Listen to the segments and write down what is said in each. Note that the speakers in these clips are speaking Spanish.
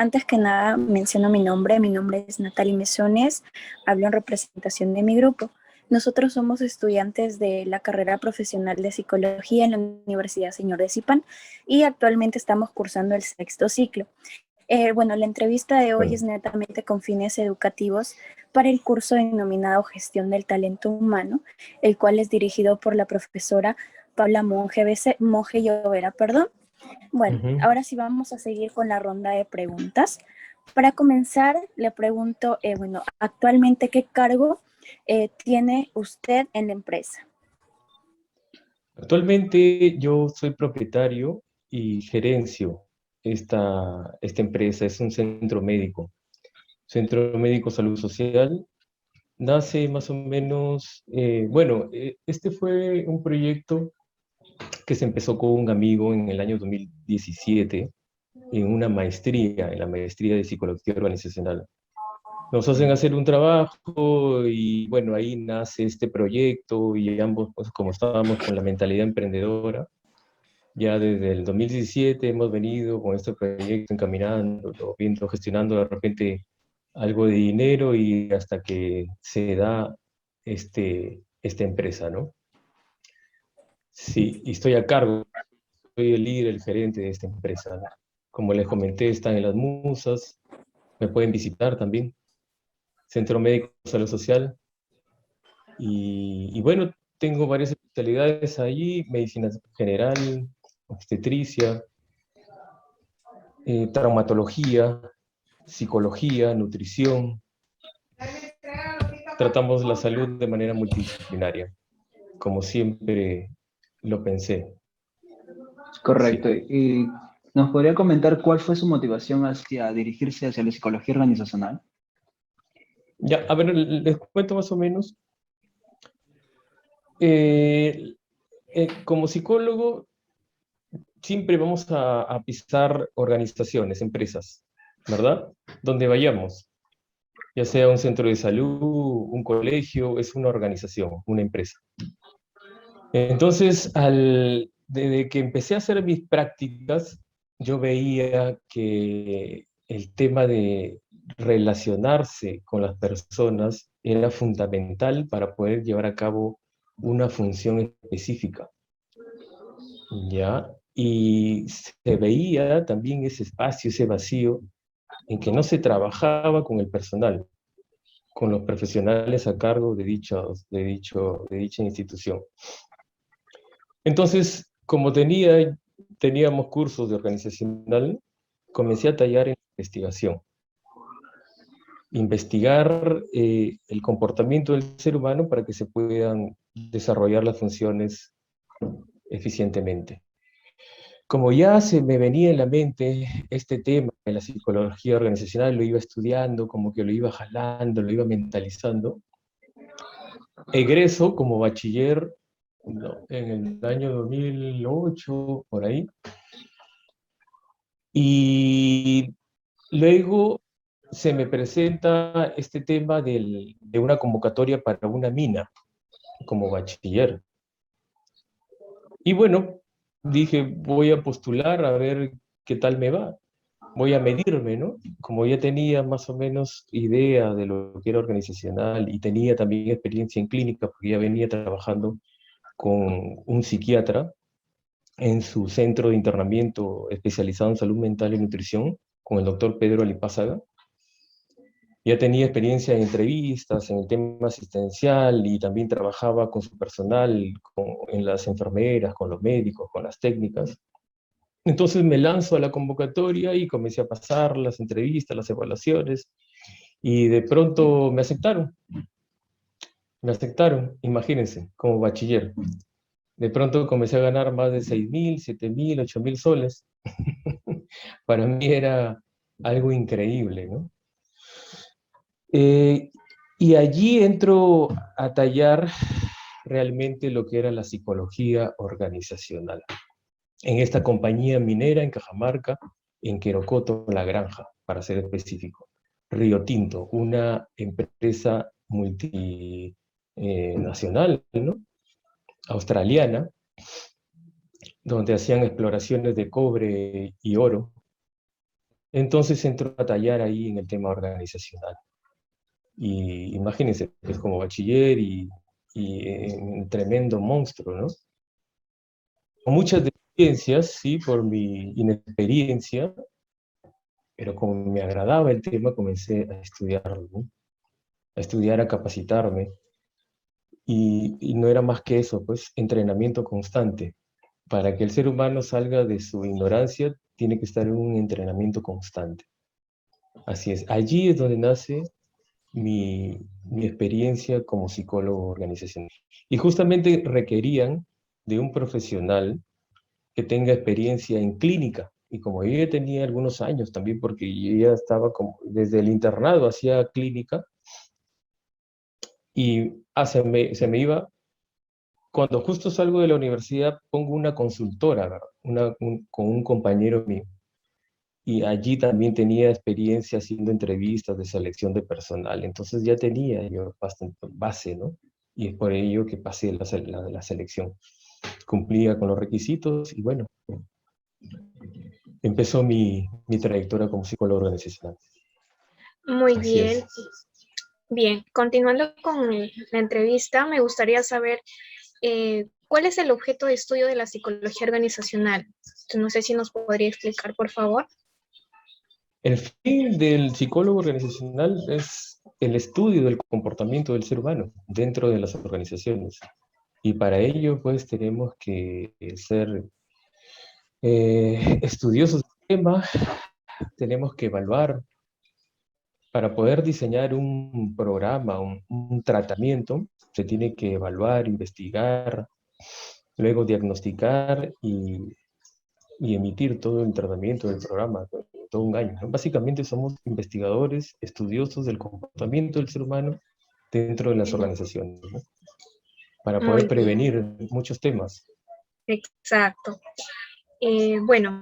Antes que nada menciono mi nombre es Natalie Mesones, hablo en representación de mi grupo. Nosotros somos estudiantes de la carrera profesional de psicología en la Universidad Señor de Zipan y actualmente estamos cursando el sexto ciclo. Bueno, la entrevista de hoy es Bueno, netamente con fines educativos para el curso denominado Gestión del Talento Humano, el cual es dirigido por la profesora Paula Monge Llovera, perdón. Bueno, ujú. ahora sí vamos a seguir con la ronda de preguntas. Para comenzar, le pregunto, bueno, actualmente, ¿qué cargo tiene usted en la empresa? Actualmente yo soy propietario y gerencio esta empresa. Es un centro médico salud social. Nace más o menos, este fue un proyecto que se empezó con un amigo en el año 2017 en una maestría, en la maestría de psicología organizacional. Nos hacen hacer un trabajo y bueno, ahí nace este proyecto y ambos, pues como estábamos con la mentalidad emprendedora, ya desde el 2017 hemos venido con este proyecto encaminándolo, viendo, gestionando de repente algo de dinero y hasta que se da esta empresa, ¿no? Sí, y estoy a cargo, soy el líder, el gerente de esta empresa, ¿no? Como les comenté, están en Las Musas, me pueden visitar también, Centro Médico de Salud Social. Y bueno, tengo varias especialidades allí, medicina general, obstetricia, traumatología, psicología, nutrición. Tratamos la salud de manera multidisciplinaria, como siempre lo pensé. Correcto. Sí. ¿Y nos podría comentar cuál fue su motivación hacia dirigirse hacia la psicología organizacional? Ya, a ver, les cuento más o menos. Eh, como psicólogo, siempre vamos a pisar organizaciones, empresas, ¿verdad? Donde vayamos, ya sea un centro de salud, un colegio, es una organización, una empresa. Entonces, desde que empecé a hacer mis prácticas, yo veía que el tema de relacionarse con las personas era fundamental para poder llevar a cabo una función específica, ¿ya? Y se veía también ese espacio, ese vacío, en que no se trabajaba con el personal, con los profesionales a cargo de dicha institución. Entonces, como teníamos cursos de organizacional, comencé a tallar en investigación. Investigar el comportamiento del ser humano para que se puedan desarrollar las funciones eficientemente. Como ya se me venía en la mente este tema de la psicología organizacional, lo iba estudiando, como que lo iba jalando, lo iba mentalizando, egreso como bachiller, no, en el año 2008, por ahí, y luego se me presenta este tema de una convocatoria para una mina como bachiller. Y bueno, dije, voy a postular a ver qué tal me va. Voy a medirme, ¿no? Como ya tenía más o menos idea de lo que era organizacional y tenía también experiencia en clínica, porque ya venía trabajando con un psiquiatra en su centro de internamiento especializado en salud mental y nutrición, con el doctor Pedro Alipázaga. Ya tenía experiencia en entrevistas, en el tema asistencial y también trabajaba con su personal, en las enfermeras, con los médicos, con las técnicas. Entonces me lanzo a la convocatoria y comencé a pasar las entrevistas, las evaluaciones y de pronto me aceptaron, imagínense, como bachiller. De pronto comencé a ganar más de 6.000, 7.000, 8.000 soles. Para mí era algo increíble, ¿no? Eh, y allí entro a tallar realmente lo que era la psicología organizacional. En esta compañía minera en Cajamarca, en Querocoto, La Granja, para ser específico. Río Tinto, una empresa multinacional, ¿no? Australiana, donde hacían exploraciones de cobre y oro. Entonces entro a tallar ahí en el tema organizacional. Y imagínense, es como bachiller y un tremendo monstruo, ¿no? Con muchas deficiencias, sí, por mi inexperiencia, pero como me agradaba el tema, comencé a estudiarlo, ¿no? A estudiar, a capacitarme. Y no era más que eso, pues entrenamiento constante. Para que el ser humano salga de su ignorancia, tiene que estar en un entrenamiento constante. Así es, allí es donde nace mi experiencia como psicólogo organizacional. Y justamente requerían de un profesional que tenga experiencia en clínica. Y como yo ya tenía algunos años también, porque yo ya estaba como, desde el internado hacía clínica, y se me iba, cuando justo salgo de la universidad, pongo una consultora, ¿verdad? Con un compañero mío. Y allí también tenía experiencia haciendo entrevistas de selección de personal. Entonces ya tenía yo bastante base, ¿no? Y es por ello que pasé la selección. Cumplía con los requisitos y bueno, empezó mi trayectoria como psicólogo organizacional. Muy Así bien. es. Bien, continuando con la entrevista, me gustaría saber cuál es el objeto de estudio de la psicología organizacional. No sé si nos podría explicar, por favor. El fin del psicólogo organizacional es el estudio del comportamiento del ser humano dentro de las organizaciones. Y para ello, pues, tenemos que ser estudiosos del tema, tenemos que evaluar para poder diseñar un programa, un tratamiento, se tiene que evaluar, investigar, luego diagnosticar y emitir todo el tratamiento del programa, todo un año, ¿no? Básicamente somos investigadores, estudiosos del comportamiento del ser humano dentro de las organizaciones, ¿no? Para poder Muy bien, prevenir muchos temas. exacto. Bueno,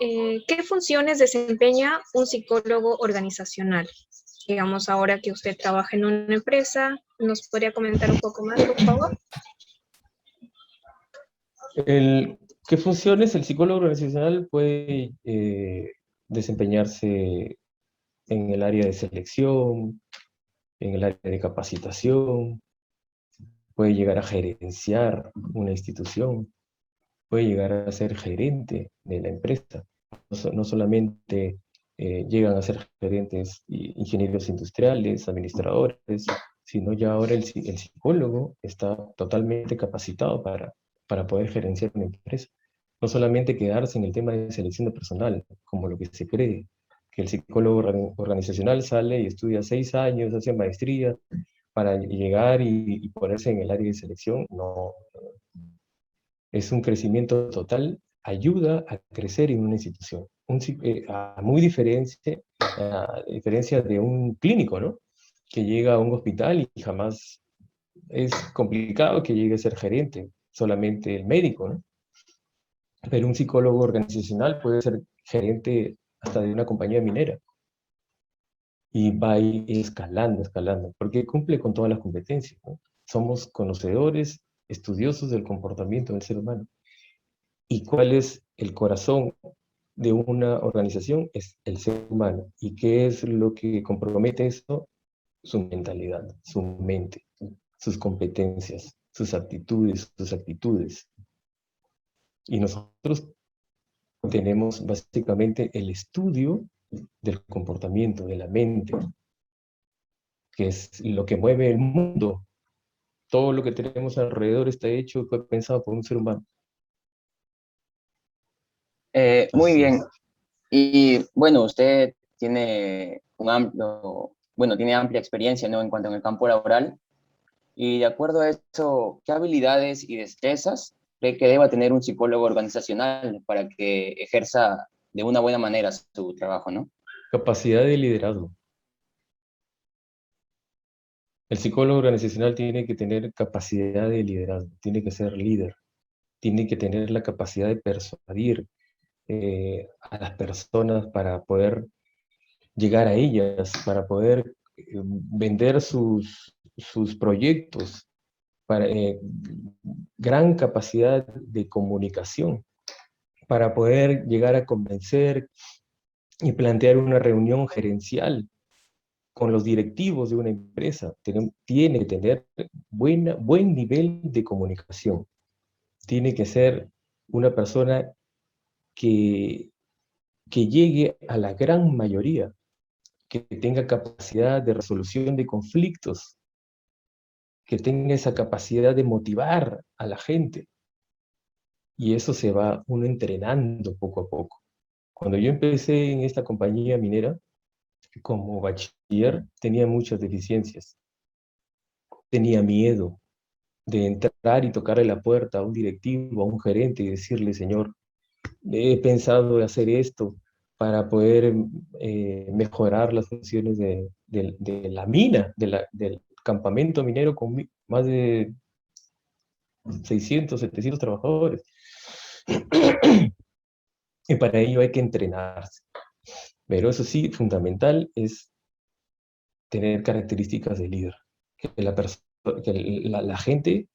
¿qué funciones desempeña un psicólogo organizacional? Digamos, ahora que usted trabaja en una empresa, ¿nos podría comentar un poco más, por favor? ¿Qué funciones el psicólogo organizacional puede desempeñarse en el área de selección, en el área de capacitación? Puede llegar a gerenciar una institución, puede llegar a ser gerente de la empresa. No solamente llegan a ser gerentes ingenieros industriales, administradores, sino ya ahora el psicólogo está totalmente capacitado para poder gerenciar una empresa. No solamente quedarse en el tema de selección de personal, como lo que se cree, que el psicólogo organizacional sale y estudia 6 años, hace maestría, para llegar y ponerse en el área de selección. No, es un crecimiento total, ayuda a crecer en una institución. A diferencia de un clínico, ¿no? Que llega a un hospital y jamás es complicado que llegue a ser gerente, solamente el médico, ¿no? Pero un psicólogo organizacional puede ser gerente hasta de una compañía minera y va a ir escalando, escalando, porque cumple con todas las competencias, ¿no? Somos conocedores, estudiosos del comportamiento del ser humano. ¿Y cuál es el corazón de una organización? Es el ser humano. ¿Y qué es lo que compromete eso? Su mentalidad, su mente, sus competencias, sus aptitudes, sus actitudes. Y nosotros tenemos básicamente el estudio del comportamiento, de la mente, que es lo que mueve el mundo. Todo lo que tenemos alrededor está hecho, fue pensado por un ser humano. Muy Así bien. es. Y bueno, usted tiene tiene amplia experiencia, ¿no? En cuanto en el campo laboral. Y de acuerdo a eso, ¿qué habilidades y destrezas cree que deba tener un psicólogo organizacional para que ejerza de una buena manera su trabajo, ¿no? Capacidad de liderazgo. El psicólogo organizacional tiene que tener capacidad de liderazgo, tiene que ser líder, tiene que tener la capacidad de persuadir a las personas para poder llegar a ellas, para poder vender sus proyectos, para, gran capacidad de comunicación, para poder llegar a convencer y plantear una reunión gerencial con los directivos de una empresa. Tiene que tener buen nivel de comunicación. Tiene que ser una persona que llegue a la gran mayoría, que tenga capacidad de resolución de conflictos, que tenga esa capacidad de motivar a la gente. Y eso se va uno entrenando poco a poco. Cuando yo empecé en esta compañía minera, como bachiller, tenía muchas deficiencias. Tenía miedo de entrar y tocarle la puerta a un directivo, a un gerente y decirle, señor, he pensado hacer esto para poder mejorar las funciones de la mina, del campamento minero con más de 600, 700 trabajadores. Y para ello hay que entrenarse. Pero eso sí, fundamental es tener características de líder. Que la gente,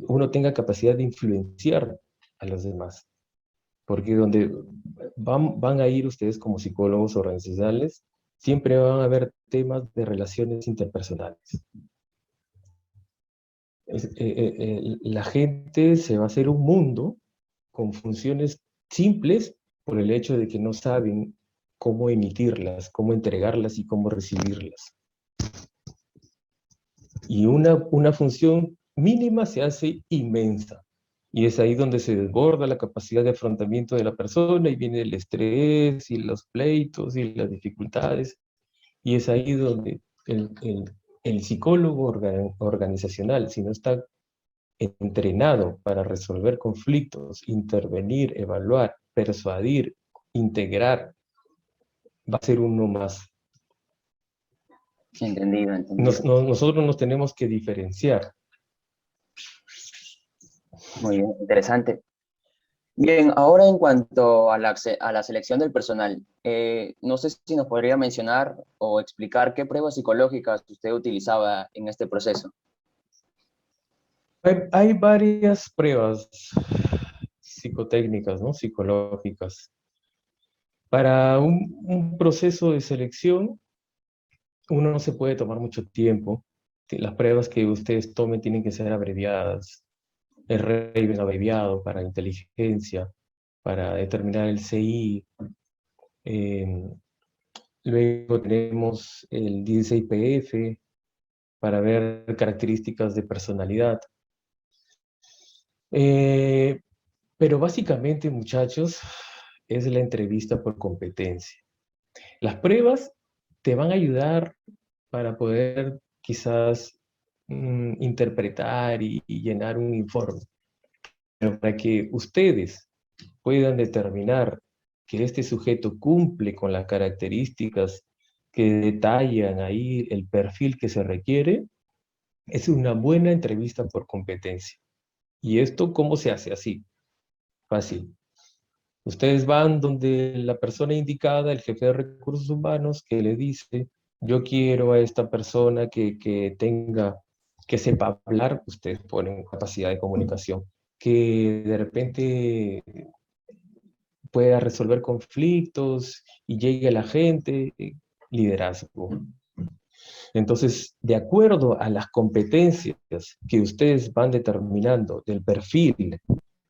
uno tenga capacidad de influenciar a los demás. Porque donde van a ir ustedes como psicólogos organizacionales, siempre van a haber temas de relaciones interpersonales. La gente se va a hacer un mundo con funciones simples por el hecho de que no saben cómo emitirlas, cómo entregarlas y cómo recibirlas. Y una función mínima se hace inmensa. Y es ahí donde se desborda la capacidad de afrontamiento de la persona y viene el estrés y los pleitos y las dificultades. Y es ahí donde el psicólogo organizacional, si no está entrenado para resolver conflictos, intervenir, evaluar, persuadir, integrar, va a ser uno más. Entendido, entendido. Nosotros nos tenemos que diferenciar. Muy bien, interesante. Bien, ahora en cuanto a la selección del personal, no sé si nos podría mencionar o explicar qué pruebas psicológicas usted utilizaba en este proceso. Hay varias pruebas psicotécnicas, ¿no? Psicológicas. Para un proceso de selección, uno no se puede tomar mucho tiempo. Las pruebas que ustedes tomen tienen que ser abreviadas. El Raven abreviado para inteligencia, para determinar el CI. Luego tenemos el 16PF para ver características de personalidad. Pero básicamente, muchachos, es la entrevista por competencia. Las pruebas te van a ayudar para poder quizás interpretar y llenar un informe. Pero para que ustedes puedan determinar que este sujeto cumple con las características que detallan ahí el perfil que se requiere, es una buena entrevista por competencia. ¿Y esto cómo se hace? Así, fácil. Ustedes van donde la persona indicada, el jefe de recursos humanos, que le dice, yo quiero a esta persona que sepa hablar, ustedes ponen capacidad de comunicación, que de repente pueda resolver conflictos y llegue a la gente, liderazgo. Entonces, de acuerdo a las competencias que ustedes van determinando del perfil,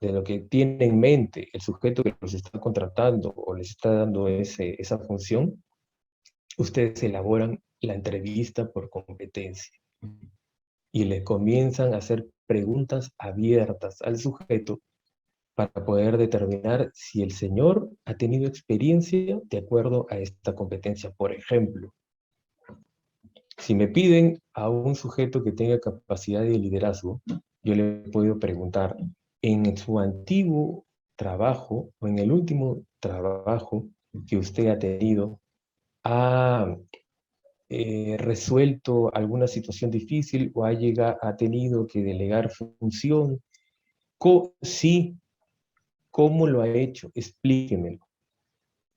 de lo que tiene en mente el sujeto que los está contratando o les está dando esa función, ustedes elaboran la entrevista por competencia y le comienzan a hacer preguntas abiertas al sujeto para poder determinar si el señor ha tenido experiencia de acuerdo a esta competencia. Por ejemplo, si me piden a un sujeto que tenga capacidad de liderazgo, yo le puedo preguntar, en su antiguo trabajo o en el último trabajo que usted ha tenido, ¿ha resuelto alguna situación difícil o ha tenido que delegar función? Sí, ¿cómo lo ha hecho? Explíquemelo.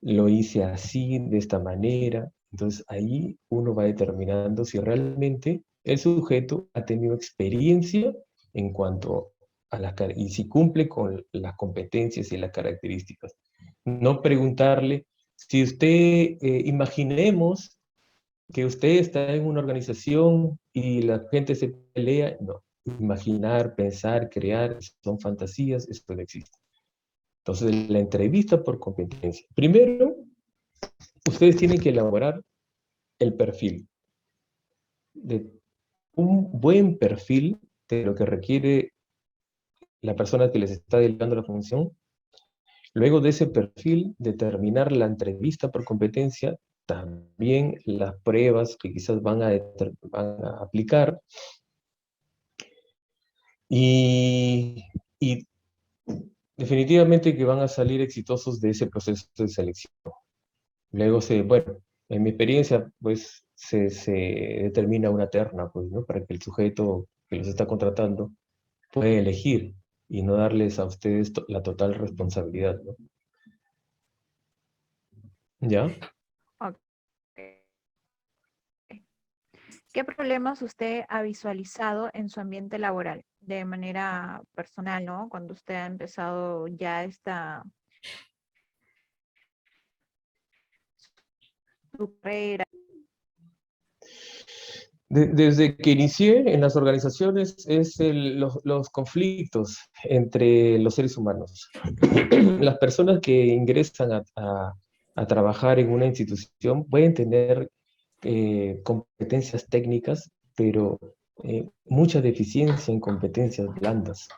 Lo hice así, de esta manera. Entonces ahí uno va determinando si realmente el sujeto ha tenido experiencia en cuanto a y si cumple con las competencias y las características. No preguntarle Si usted, imaginemos que usted está en una organización y la gente se pelea, no. Imaginar, pensar, crear, son fantasías, esto no existe. Entonces, la entrevista por competencia. Primero, ustedes tienen que elaborar el perfil. Un buen perfil de lo que requiere la persona que les está delegando la función. Luego de ese perfil, determinar la entrevista por competencia, también las pruebas que quizás van a aplicar, y definitivamente que van a salir exitosos de ese proceso de selección. Luego bueno, en mi experiencia, pues se determina una terna, pues, ¿no? Para que el sujeto que los está contratando pueda elegir y no darles a ustedes la total responsabilidad, ¿no? ¿Ya? Ok. ¿Qué problemas usted ha visualizado en su ambiente laboral de manera personal, ¿no? Cuando usted ha empezado ya su carrera. Desde que inicié en las organizaciones es los conflictos entre los seres humanos. Las personas que ingresan a trabajar en una institución pueden tener competencias técnicas, pero mucha deficiencia en competencias blandas,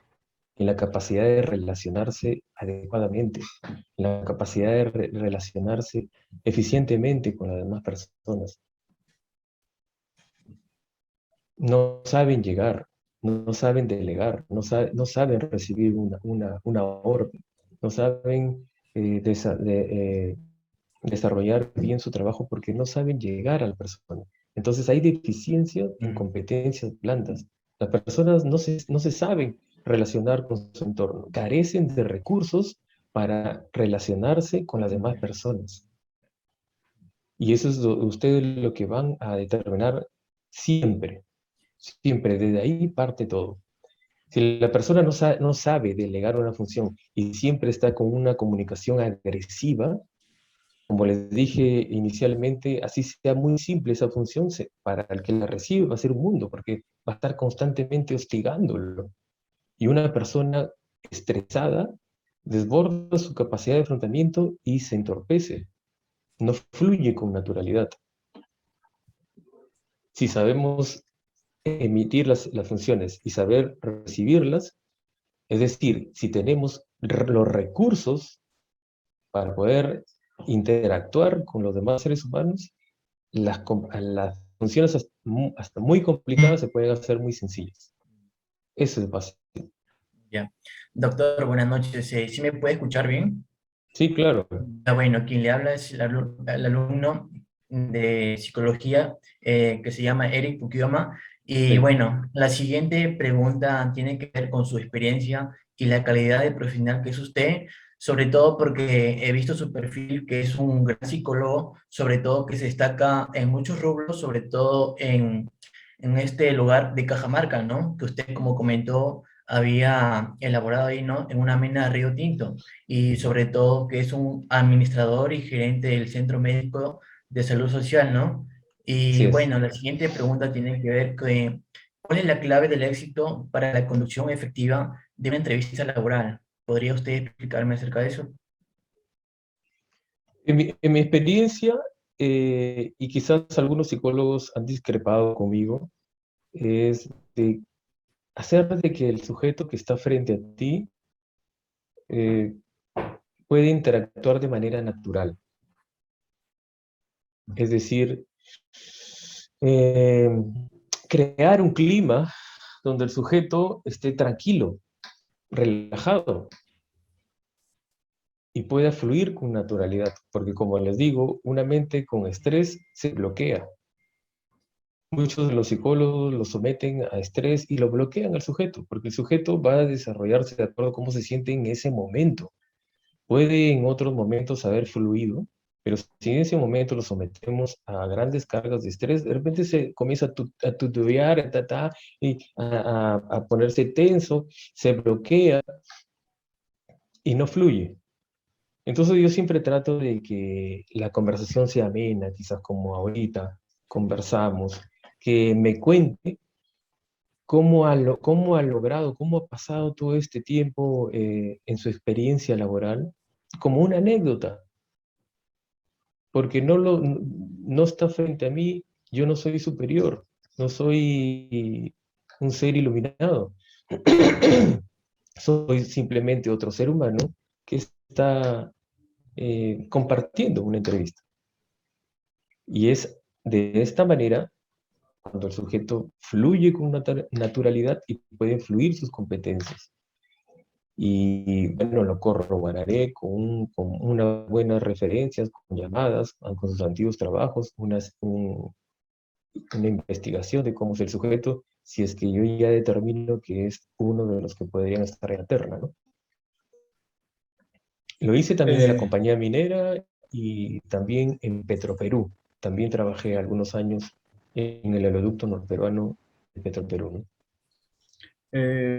en la capacidad de relacionarse adecuadamente, en la capacidad de relacionarse eficientemente con las demás personas. No saben llegar, no saben delegar, no saben recibir una orden, no saben desarrollar bien su trabajo porque no saben llegar a la persona. Entonces hay deficiencia en competencias blandas. Las personas no se saben relacionar con su entorno, carecen de recursos para relacionarse con las demás personas. Y eso es ustedes lo que van a determinar siempre. Siempre, desde ahí parte todo. Si la persona no sabe delegar una función y siempre está con una comunicación agresiva, como les dije inicialmente, así sea muy simple esa función, para el que la recibe va a ser un mundo, porque va a estar constantemente hostigándolo. Y una persona estresada desborda su capacidad de afrontamiento y se entorpece. No fluye con naturalidad. Si sabemos emitir las funciones y saber recibirlas, es decir, si tenemos los recursos para poder interactuar con los demás seres humanos, las funciones hasta muy complicadas se pueden hacer muy sencillas. Eso es básico. Ya. Doctor, buenas noches. ¿Sí me puede escuchar bien? Sí, claro. Bueno, quien le habla es el alumno de psicología que se llama Eric Pukioma. Y Sí. bueno, la siguiente pregunta tiene que ver con su experiencia y la calidad de profesional que es usted, sobre todo porque he visto su perfil, que es un gran psicólogo, sobre todo que se destaca en muchos rubros, sobre todo en este lugar de Cajamarca, ¿no? Que usted, como comentó, había elaborado ahí, ¿no? En una mina de Río Tinto, y sobre todo que es un administrador y gerente del Centro Médico de Salud Social, ¿no? Así Y es. bueno, la siguiente pregunta tiene que ver con ¿cuál es la clave del éxito para la conducción efectiva de una entrevista laboral? ¿Podría usted explicarme acerca de eso? En mi experiencia, y quizás algunos psicólogos han discrepado conmigo, es de hacer de que el sujeto que está frente a ti eh, puede interactuar de manera natural. Es decir, crear un clima donde el sujeto esté tranquilo, relajado y pueda fluir con naturalidad, porque como les digo, una mente con estrés se bloquea. Muchos de los psicólogos lo someten a estrés y lo bloquean al sujeto, porque el sujeto va a desarrollarse de acuerdo a cómo se siente en ese momento. Puede en otros momentos haber fluido, pero si en ese momento lo sometemos a grandes cargas de estrés, de repente se comienza a titubear, y a ponerse tenso, se bloquea y no fluye. Entonces yo siempre trato de que la conversación sea amena, quizás como ahorita conversamos, que me cuente cómo ha logrado, cómo ha pasado todo este tiempo en su experiencia laboral, como una anécdota, porque no está frente a mí, yo no soy superior, no soy un ser iluminado, soy simplemente otro ser humano que está compartiendo una entrevista. Y es de esta manera cuando el sujeto fluye con naturalidad y pueden fluir sus competencias. Y bueno, lo corroboraré con unas buenas referencias, con llamadas, con sus antiguos trabajos, una investigación de cómo es el sujeto, si es que yo ya determino que es uno de los que podrían estar en la terna, ¿no? Lo hice también en la compañía minera y también en Petroperú. También trabajé algunos años en el oleoducto norperuano de Petroperú, ¿no?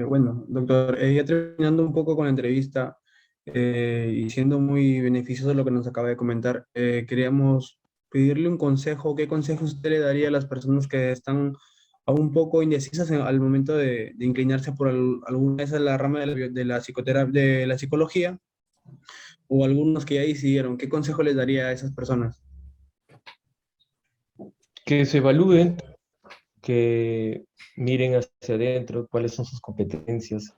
Bueno, doctor, ya terminando un poco con la entrevista y siendo muy beneficioso lo que nos acaba de comentar, queríamos pedirle un consejo. ¿Qué consejo usted le daría a las personas que están aún un poco indecisas al momento de inclinarse por alguna vez a la rama de la psicoterapia, de la psicología, o algunos que ya decidieron? ¿Qué consejo les daría a esas personas? Que se evalúen, que miren hacia adentro cuáles son sus competencias,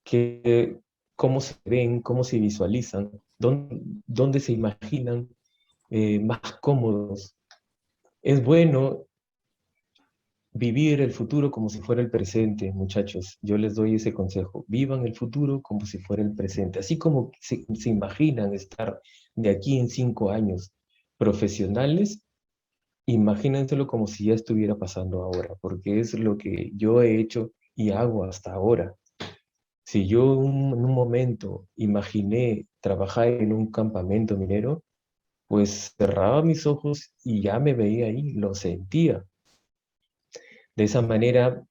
que cómo se ven, cómo se visualizan, dónde se imaginan más cómodos. Es bueno vivir el futuro como si fuera el presente, muchachos. Yo les doy ese consejo. Vivan el futuro como si fuera el presente. Así como se imaginan estar de aquí en 5 años profesionales, imagínenselo como si ya estuviera pasando ahora, porque es lo que yo he hecho y hago hasta ahora. Si yo en un momento imaginé trabajar en un campamento minero, pues cerraba mis ojos y ya me veía ahí, lo sentía. De esa manera,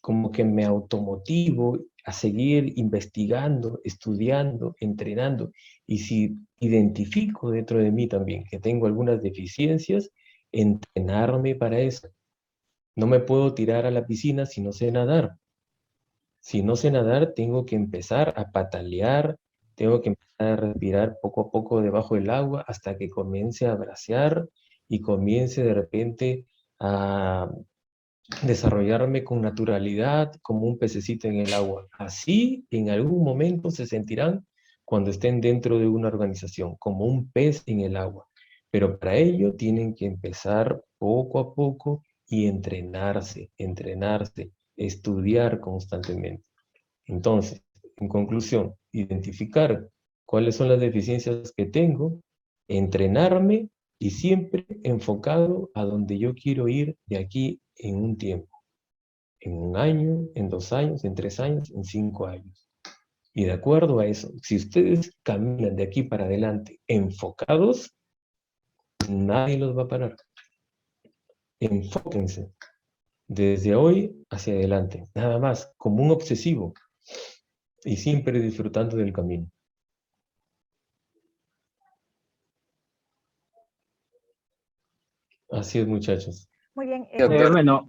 como que me automotivo a seguir investigando, estudiando, entrenando. Y si identifico dentro de mí también que tengo algunas deficiencias, entrenarme para eso. No me puedo tirar a la piscina si no sé nadar. Si no sé nadar, tengo que empezar a patalear, tengo que empezar a respirar poco a poco debajo del agua hasta que comience a bracear y comience de repente a desarrollarme con naturalidad como un pececito en el agua. Así en algún momento se sentirán cuando estén dentro de una organización, como un pez en el agua. Pero para ello tienen que empezar poco a poco y entrenarse, estudiar constantemente. Entonces, en conclusión, identificar cuáles son las deficiencias que tengo, entrenarme y siempre enfocado a donde yo quiero ir de aquí en un tiempo, en 1 año, en 2 años, en 3 años, en 5 años. Y de acuerdo a eso, si ustedes caminan de aquí para adelante enfocados, nadie los va a parar. Enfóquense desde hoy hacia adelante, nada más, como un obsesivo y siempre disfrutando del camino. Así es, muchachos. Muy bien. Doctor, Bueno,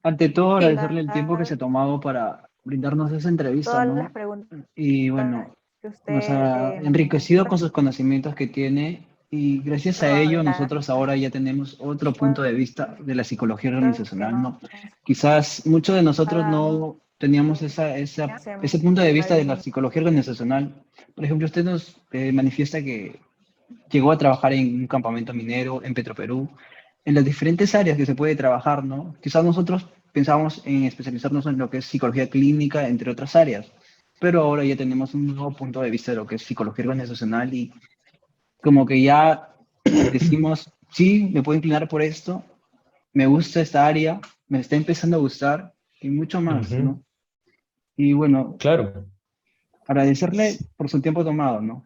ante todo Sí, agradecerle el tiempo que se ha tomado para brindarnos esa entrevista, todas las ¿no? preguntas Y bueno, que nos usted ha enriquecido con sus conocimientos que tiene y gracias a ello nosotros ahora ya tenemos otro punto de vista de la psicología organizacional, ¿no? Quizás muchos de nosotros no teníamos ese punto de vista de la psicología organizacional. Por ejemplo, usted nos manifiesta que llegó a trabajar en un campamento minero en Petroperú, en las diferentes áreas que se puede trabajar, ¿no? Quizás nosotros pensábamos en especializarnos en lo que es psicología clínica, entre otras áreas, pero ahora ya tenemos un nuevo punto de vista de lo que es psicología organizacional y como que ya decimos, sí, me puedo inclinar por esto, me gusta esta área, me está empezando a gustar y mucho más, ¿no? Y bueno, Claro. agradecerle por su tiempo tomado, ¿no?